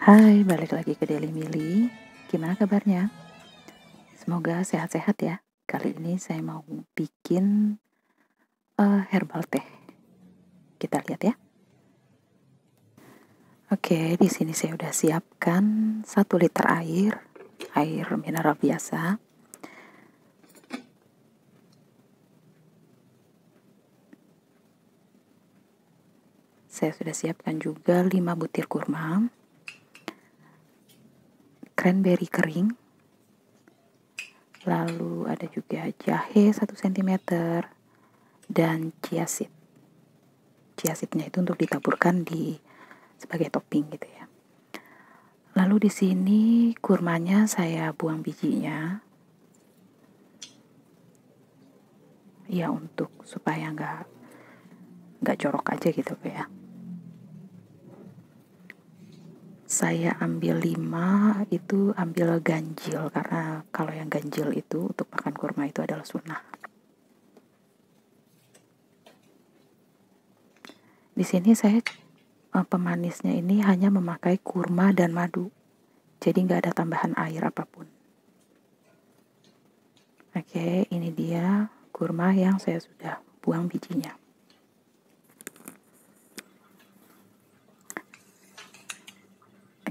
Hai, balik lagi ke Daily Mili. Gimana kabarnya? Semoga sehat-sehat ya. Kali ini saya mau bikin herbal teh. Kita lihat ya. Oke, di sini saya udah siapkan 1 liter air mineral biasa. Saya sudah siapkan juga 5 butir kurma, cranberry kering, lalu ada juga jahe 1 cm, dan chia seed. Chia seednya itu untuk ditaburkan sebagai topping gitu ya. Lalu di sini kurmanya saya buang bijinya, ya untuk supaya nggak jorok aja gitu ya. Saya ambil 5, itu ambil ganjil, karena kalau yang ganjil itu untuk makan kurma itu adalah sunnah. Di sini saya pemanisnya ini hanya memakai kurma dan madu, jadi nggak ada tambahan air apapun. Oke, ini dia kurma yang saya sudah buang bijinya.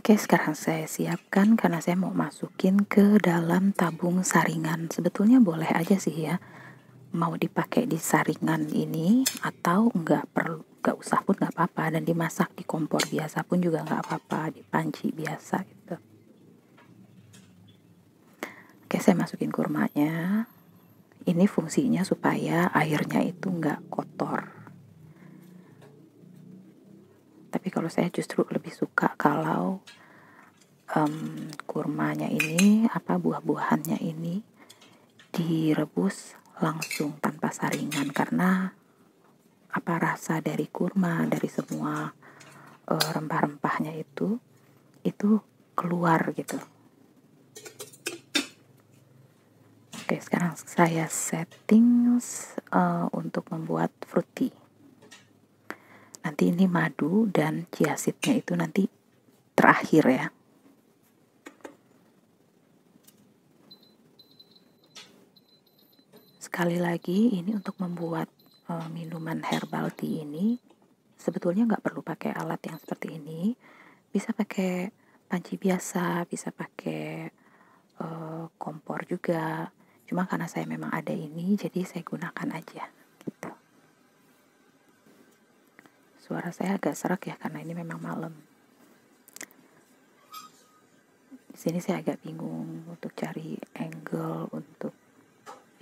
Oke, sekarang saya siapkan karena saya mau masukin ke dalam tabung saringan. Sebetulnya boleh aja sih ya, mau dipakai di saringan ini atau nggak usah pun nggak apa-apa, dan dimasak di kompor biasa pun juga nggak apa-apa, di panci biasa gitu. Oke, saya masukin kurmanya. Ini fungsinya supaya airnya itu nggak kotor. Tapi kalau saya justru lebih suka kalau kurmanya ini, buah-buahannya ini direbus langsung tanpa saringan, karena rasa dari kurma, dari semua rempah-rempahnya itu keluar gitu. Oke, sekarang saya setting untuk membuat fruity. Nanti ini madu dan chia seednya itu nanti terakhir ya. Sekali lagi, ini untuk membuat minuman herbal tea ini sebetulnya nggak perlu pakai alat yang seperti ini. Bisa pakai panci biasa, bisa pakai kompor juga. Cuma karena saya memang ada ini, jadi saya gunakan aja gitu. Suara saya agak serak ya karena ini memang malam. Di sini saya agak bingung untuk cari angle untuk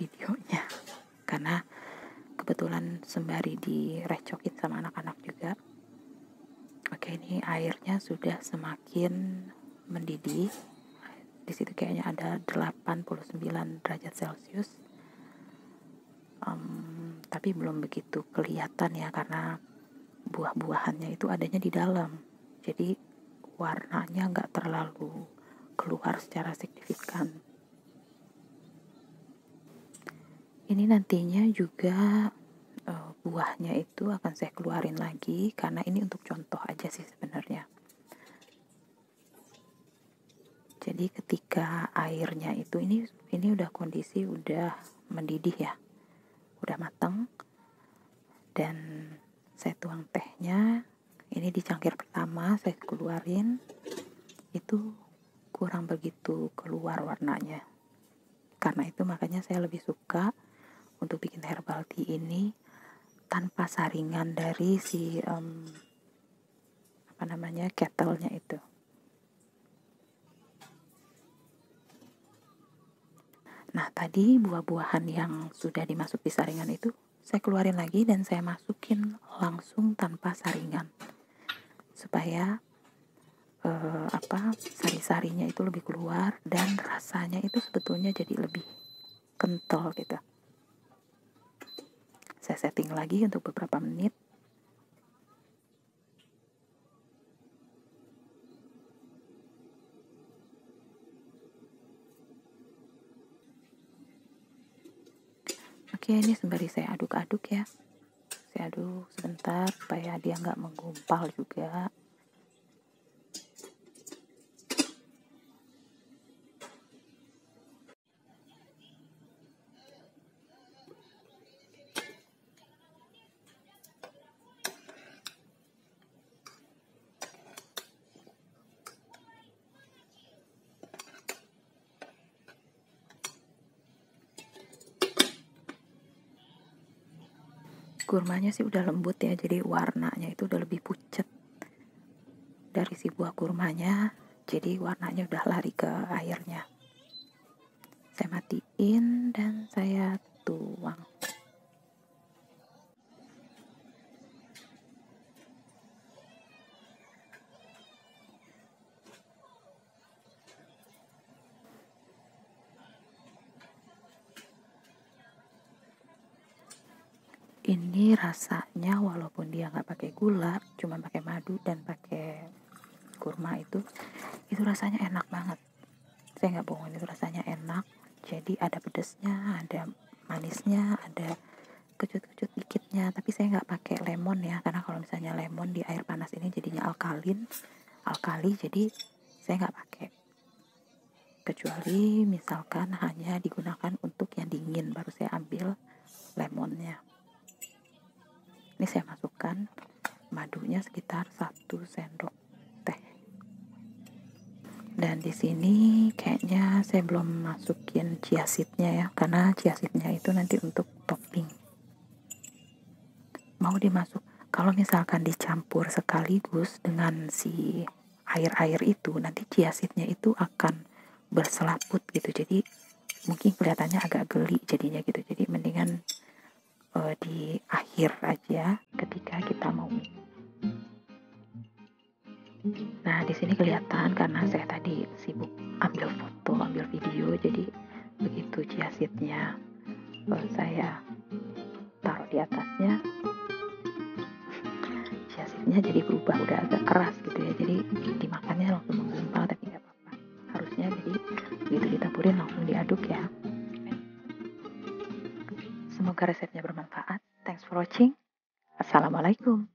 videonya, karena kebetulan sembari direcokin sama anak-anak juga. Oke, ini airnya sudah semakin mendidih. Di situ kayaknya ada 89 derajat Celcius. Tapi belum begitu kelihatan ya, karena buah-buahannya itu adanya di dalam. Jadi warnanya nggak terlalu keluar secara signifikan. Ini nantinya juga buahnya itu akan saya keluarin lagi, karena ini untuk contoh aja sih sebenarnya. Jadi ketika airnya itu ini udah kondisi udah mendidih ya, udah matang, dan saya tuang tehnya. Ini di cangkir pertama saya keluarin, itu kurang begitu keluar warnanya. Karena itu makanya saya lebih suka untuk bikin herbal tea ini tanpa saringan dari si kettle-nya itu. Nah, tadi buah-buahan yang sudah dimasuk di saringan itu saya keluarin lagi dan saya masukin langsung tanpa saringan, supaya sari-sarinya itu lebih keluar dan rasanya itu sebetulnya jadi lebih kental gitu. Saya setting lagi untuk beberapa menit. Oke, ini sembari saya aduk-aduk ya. Saya aduk sebentar supaya dia nggak menggumpal juga. Kurmanya sih udah lembut ya, jadi warnanya itu udah lebih pucat dari si buah kurmanya, jadi warnanya udah lari ke airnya. Saya matiin dan saya tuang. Ini rasanya walaupun dia nggak pakai gula, cuma pakai madu dan pakai kurma itu rasanya enak banget. Saya nggak bohong, itu rasanya enak. Jadi ada pedesnya, ada manisnya, ada kecut-kecut dikitnya. Tapi saya nggak pakai lemon ya, karena kalau misalnya lemon di air panas ini jadinya alkali. Jadi saya nggak pakai. Kecuali misalkan hanya digunakan untuk yang dingin, baru saya ambil lemonnya. Ini saya masukkan madunya sekitar 1 sendok teh. Dan di sini kayaknya saya belum masukin chia seednya ya, karena chia seednya itu nanti untuk topping. Mau dimasuk, kalau misalkan dicampur sekaligus dengan si air-air itu, nanti chia seednya itu akan berselaput gitu. Jadi mungkin kelihatannya agak geli jadinya gitu. Jadi mendingan di akhir aja ketika kita mau. Nah, di sini kelihatan karena saya tadi sibuk ambil foto, ambil video, jadi begitu chia seednya saya taruh di atasnya, chia seednya jadi berubah, udah agak keras gitu ya. Jadi dimakannya langsung menggumpal, tapi nggak apa-apa. Harusnya jadi begitu ditaburin langsung diaduk ya. Semoga resepnya bermanfaat. Thanks for watching. Assalamualaikum.